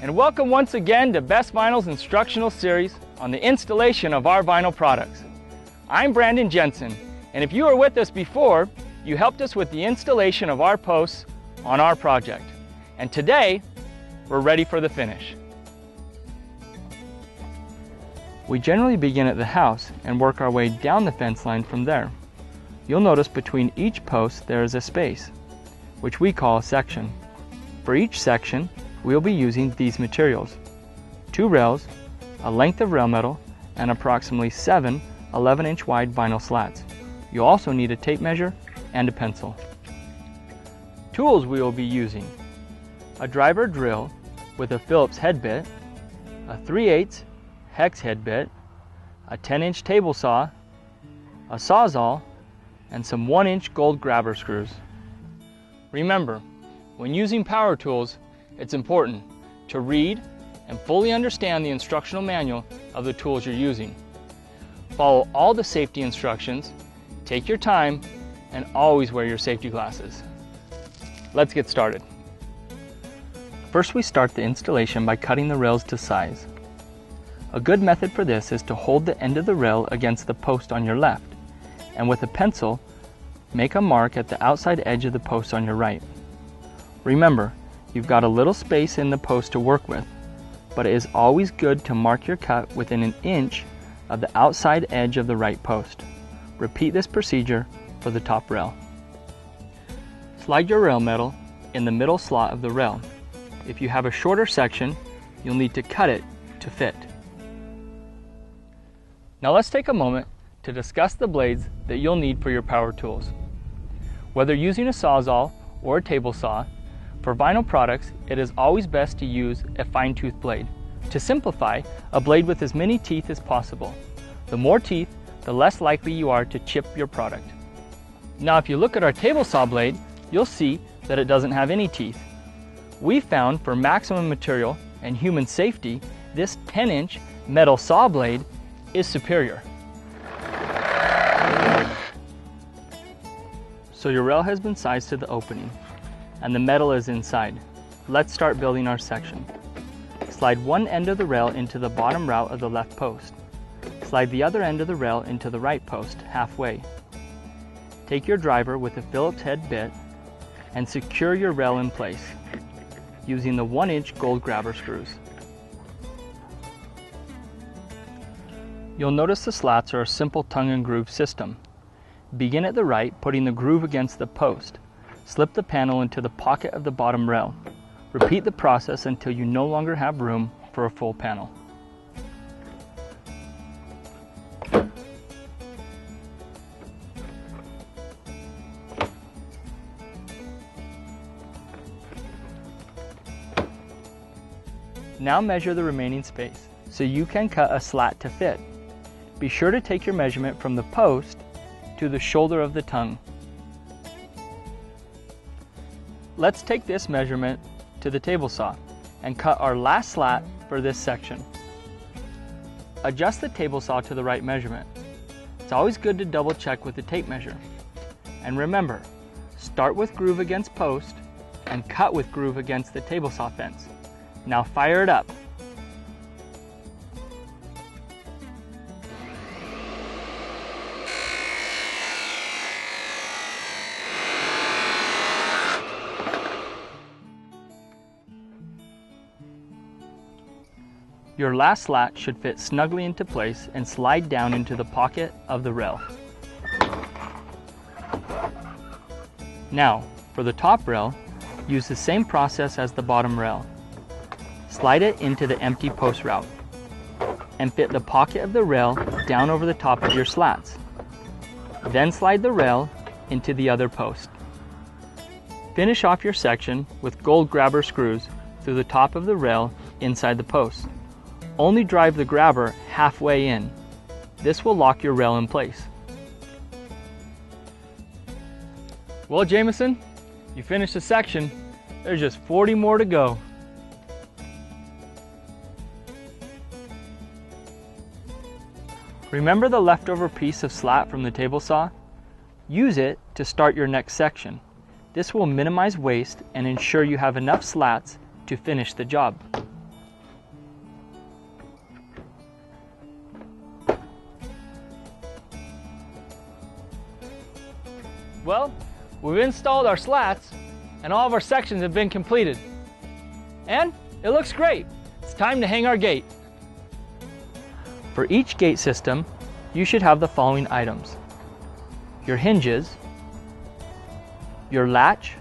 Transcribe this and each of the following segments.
and welcome once again to Best Vinyl's instructional series on the installation of our vinyl products. I'm Brandon Jensen, and if you were with us before, you helped us with the installation of our posts on our project. And today, we're ready for the finish. We generally begin at the house and work our way down the fence line from there. You'll notice between each post there is a space, which we call a section. For each section, we'll be using these materials: 2 rails, a length of rail metal, and approximately 7 11-inch wide vinyl slats. You'll also need a tape measure and a pencil. Tools we will be using: a driver drill with a Phillips head bit, a 3/8 hex head bit, a 10-inch table saw, a sawzall, and some 1-inch gold grabber screws. Remember, when using power tools, it's important to read and fully understand the instructional manual of the tools you're using. Follow all the safety instructions, take your time, and always wear your safety glasses. Let's get started. First, we start the installation by cutting the rails to size. A good method for this is to hold the end of the rail against the post on your left, and with a pencil, make a mark at the outside edge of the post on your right. Remember, you've got a little space in the post to work with, but it is always good to mark your cut within 1 inch of the outside edge of the right post. Repeat this procedure for the top rail. Slide your rail metal in the middle slot of the rail. If you have a shorter section, you'll need to cut it to fit. Now let's take a moment to discuss the blades that you'll need for your power tools. Whether using a sawzall or a table saw, for vinyl products, it is always best to use a fine-tooth blade. To simplify, a blade with as many teeth as possible. The more teeth, the less likely you are to chip your product. Now if you look at our table saw blade, you'll see that it doesn't have any teeth. We found for maximum material and human safety, this 10-inch metal saw blade is superior. So your rail has been sized to the opening, and the metal is inside. Let's start building our section. Slide one end of the rail into the bottom route of the left post. Slide the other end of the rail into the right post, halfway. Take your driver with a Phillips head bit and secure your rail in place using the 1-inch gold grabber screws. You'll notice the slats are a simple tongue and groove system. Begin at the right, putting the groove against the post. Slip the panel into the pocket of the bottom rail. Repeat the process until you no longer have room for a full panel. Now measure the remaining space so you can cut a slat to fit. Be sure to take your measurement from the post to the shoulder of the tongue. Let's take this measurement to the table saw and cut our last slat for this section. Adjust the table saw to the right measurement. It's always good to double check with the tape measure. And remember, start with groove against post and cut with groove against the table saw fence. Now fire it up. Your last slat should fit snugly into place and slide down into the pocket of the rail. Now, for the top rail, use the same process as the bottom rail. Slide it into the empty post route and fit the pocket of the rail down over the top of your slats. Then slide the rail into the other post. Finish off your section with gold grabber screws through the top of the rail inside the post. Only drive the grabber halfway in. This will lock your rail in place. Well, Jameson, you finished the section. There's just 40 more to go. Remember the leftover piece of slat from the table saw? Use it to start your next section. This will minimize waste and ensure you have enough slats to finish the job. Well, we've installed our slats and all of our sections have been completed. And it looks great. It's time to hang our gate. For each gate system, you should have the following items: your hinges, your latch,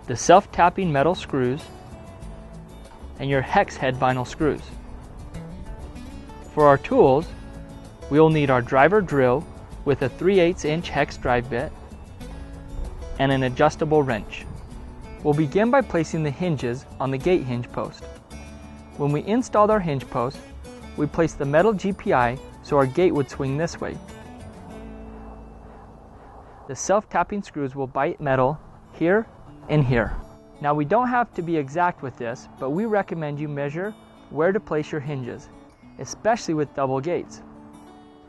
the self-tapping metal screws, and your hex head vinyl screws. For our tools, we will need our driver drill with a 3/8" hex drive bit and an adjustable wrench. We'll begin by placing the hinges on the gate hinge post. When we installed our hinge post, we placed the metal GPI so our gate would swing this way. The self-tapping screws will bite metal here and here. Now we don't have to be exact with this, but we recommend you measure where to place your hinges, especially with double gates.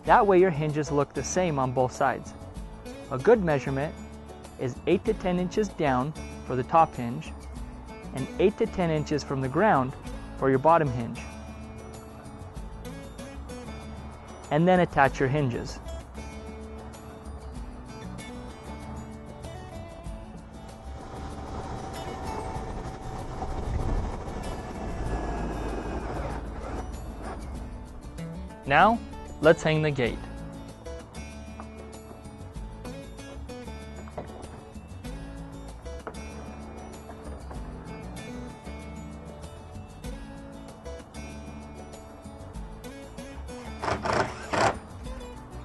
That way your hinges look the same on both sides. A good measurement is 8 to 10 inches down for the top hinge and 8 to 10 inches from the ground for your bottom hinge. And then attach your hinges. Now, let's hang the gate.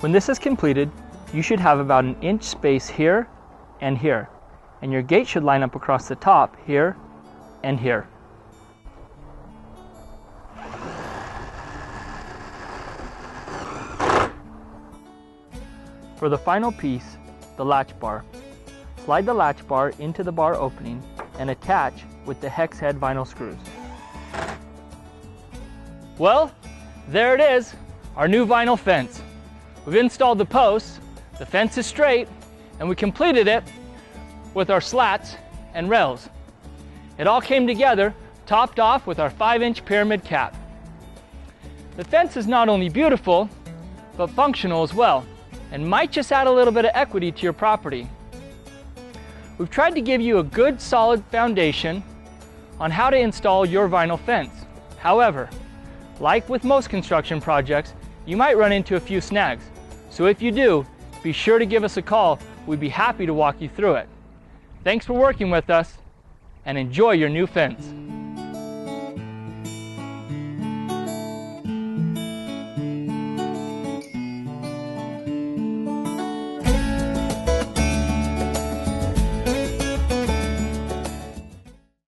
When this is completed, you should have about an inch space here and here, and your gate should line up across the top here and here. For the final piece, the latch bar, slide the latch bar into the bar opening and attach with the hex head vinyl screws. Well, there it is, our new vinyl fence. We've installed the posts, the fence is straight, and we completed it with our slats and rails. It all came together, topped off with our 5-inch pyramid cap. The fence is not only beautiful, but functional as well, and might just add a little bit of equity to your property. We've tried to give you a good solid foundation on how to install your vinyl fence. However, like with most construction projects, you might run into a few snags. So if you do, be sure to give us a call. We'd be happy to walk you through it. Thanks for working with us, and enjoy your new fence.